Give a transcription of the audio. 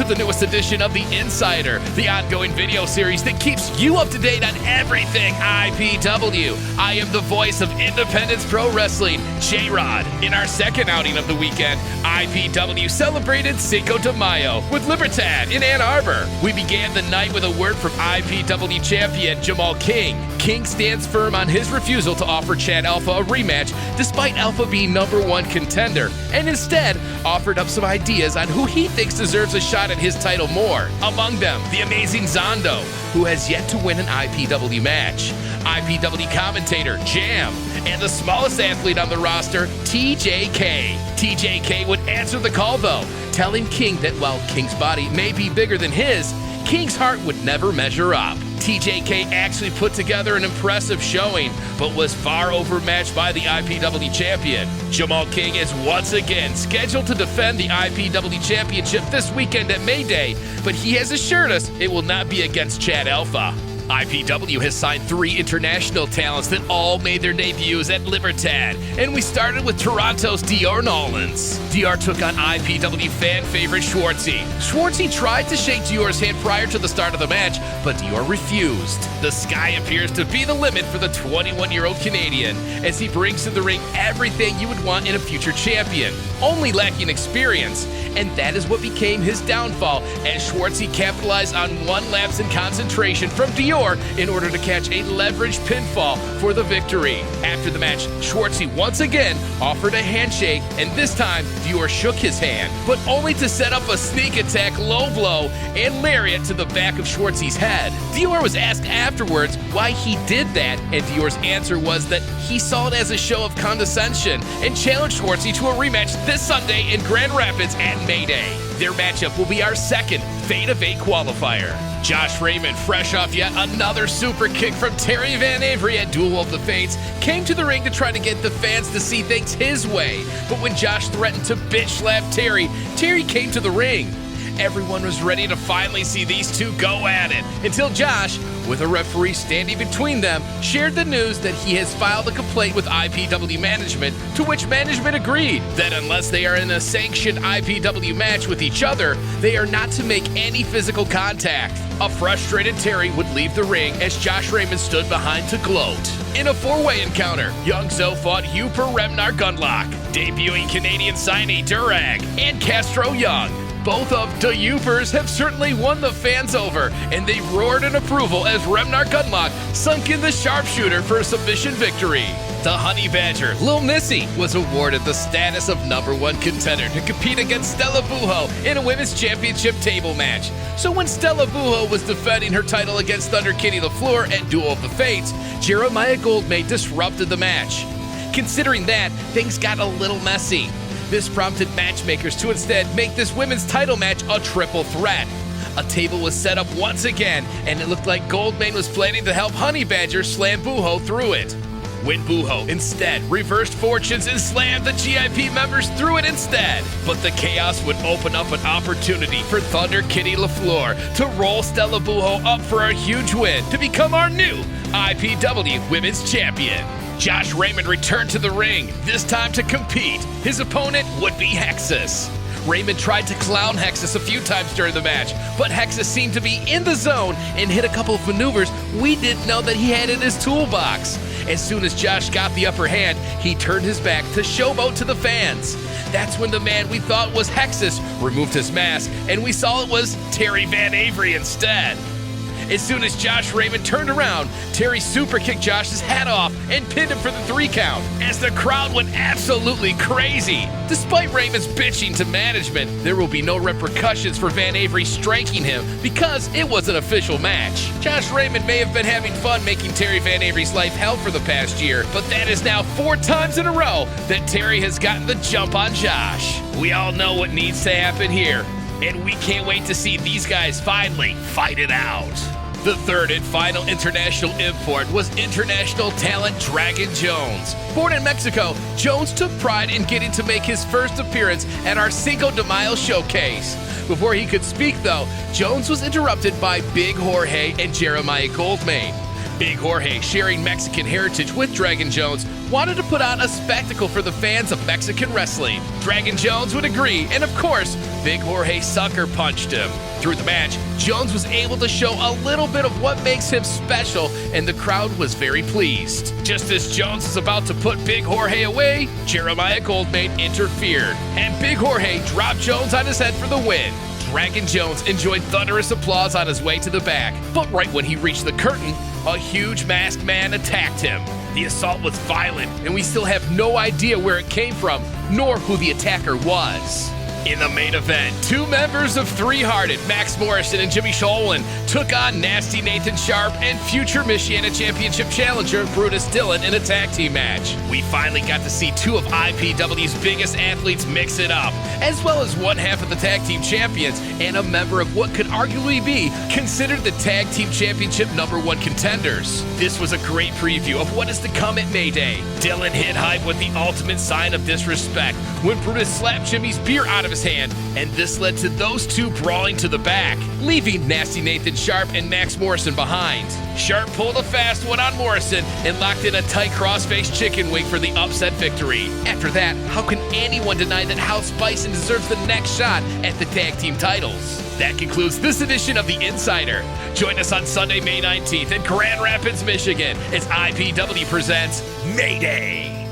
the newest edition of the Insider, the ongoing video series that keeps you up to date on everything IPW. I am the voice of Independence Pro Wrestling, J-Rod. In our second outing of the weekend, IPW celebrated Cinco de Mayo with Libertad in Ann Arbor. We began the night with a word from IPW champion Jamal King. King stands firm on his refusal to offer Chad Alpha a rematch, despite Alpha being #1 contender, and instead offered up some ideas on who he thinks deserves a shot at his title more. Among them, the amazing Zondo, who has yet to win an IPW match, IPW commentator Jam, and the smallest athlete on the roster, TJK. TJK would answer the call though, telling King that while King's body may be bigger than his, King's heart would never measure up. TJK actually put together an impressive showing, but was far overmatched by the IPW champion. Jamal King is once again scheduled to defend the IPW championship this weekend at Mayday, but he has assured us it will not be against Chad Alpha. IPW has signed 3 international talents that all made their debuts at Libertad, and we started with Toronto's Dior Nolans. Dior took on IPW fan favorite Schwartzy. Schwartzy tried to shake Dior's hand prior to the start of the match, but Dior refused. The sky appears to be the limit for the 21-year-old Canadian, as he brings to the ring everything you would want in a future champion, only lacking experience, and that is what became his downfall, as Schwartzy capitalized on one lapse in concentration from Dior in order to catch a leveraged pinfall for the victory. After the match, Schwartzy once again offered a handshake, and this time Dior shook his hand, but only to set up a sneak attack low blow and lariat to the back of Schwartzy's head. Dior was asked afterwards why he did that, and Dior's answer was that he saw it as a show of condescension and challenged Schwartzy to a rematch this Sunday in Grand Rapids at Mayday. Their matchup will be our second Fate of 8 qualifier. Josh Raymond, fresh off yet another super kick from Terry Van Avery at Duel of the Fates, came to the ring to try to get the fans to see things his way. But when Josh threatened to bitch slap Terry, Terry came to the ring. Everyone was ready to finally see these two go at it, until Josh, with a referee standing between them, shared the news that he has filed a complaint with IPW management, to which management agreed that unless they are in a sanctioned IPW match with each other, they are not to make any physical contact. A frustrated Terry would leave the ring as Josh Raymond stood behind to gloat. In a 4-way encounter, Young Zo fought Huper Remnar Gunlock, debuting Canadian signee Durag, and Castro Young. Both of the Upers have certainly won the fans over, and they roared in approval as Remnar Gunlock sunk in the sharpshooter for a submission victory. The Honey Badger, Lil Missy, was awarded the status of #1 contender to compete against Stella Buho in a women's championship table match. So when Stella Buho was defending her title against Thunder Kitty LaFleur at Duel of the Fates, Jeremiah Goldmay disrupted the match. Considering that, things got a little messy. This prompted matchmakers to instead make this women's title match a triple threat. A table was set up once again, and it looked like Goldmane was planning to help Honey Badger slam Buho through it. When Buho instead reversed fortunes and slammed the GIP members through it instead. But the chaos would open up an opportunity for Thunder Kitty LaFleur to roll Stella Buho up for a huge win to become our new IPW Women's Champion. Josh Raymond returned to the ring, this time to compete. His opponent would be Hexus. Raymond tried to clown Hexus a few times during the match, but Hexus seemed to be in the zone and hit a couple of maneuvers we didn't know that he had in his toolbox. As soon as Josh got the upper hand, he turned his back to showboat to the fans. That's when the man we thought was Hexus removed his mask, and we saw it was Terry Van Avery instead. As soon as Josh Raymond turned around, Terry super kicked Josh's hat off and pinned him for the 3 count, as the crowd went absolutely crazy. Despite Raymond's bitching to management, there will be no repercussions for Van Avery striking him because it was an official match. Josh Raymond may have been having fun making Terry Van Avery's life hell for the past year, but that is now 4 times in a row that Terry has gotten the jump on Josh. We all know what needs to happen here, and we can't wait to see these guys finally fight it out. The third and final international import was international talent Dragon Jones. Born in Mexico, Jones took pride in getting to make his first appearance at our Cinco de Mayo showcase. Before he could speak, though, Jones was interrupted by Big Jorge and Jeremiah Goldmane. Big Jorge, sharing Mexican heritage with Dragon Jones, wanted to put on a spectacle for the fans of Mexican wrestling. Dragon Jones would agree, and of course, Big Jorge sucker punched him. Through the match, Jones was able to show a little bit of what makes him special, and the crowd was very pleased. Just as Jones was about to put Big Jorge away, Jeremiah Goldmaid interfered, and Big Jorge dropped Jones on his head for the win. Dragon Jones enjoyed thunderous applause on his way to the back, but right when he reached the curtain, a huge masked man attacked him. The assault was violent, and we still have no idea where it came from, nor who the attacker was. In the main event, two members of Three Hearted, Max Morrison and Jimmy Sholin, took on Nasty Nathan Sharp and future Michiana Championship challenger Brutus Dillon in a tag team match. We finally got to see two of IPW's biggest athletes mix it up, as well as one half of the tag team champions and a member of what could arguably be considered the tag team championship #1 contenders. This was a great preview of what is to come at Mayday. Dillon hit hype with the ultimate sign of disrespect when Brutus slapped Jimmy's beer out of his hand, and this led to those two brawling to the back, leaving Nasty Nathan Sharp and Max Morrison behind. Sharp pulled a fast one on Morrison and locked in a tight crossface chicken wing for the upset victory. After that, how can anyone deny that House Bison deserves the next shot at the tag team titles? That concludes this edition of The Insider. Join us on Sunday, May 19th in Grand Rapids, Michigan as IPW presents Mayday.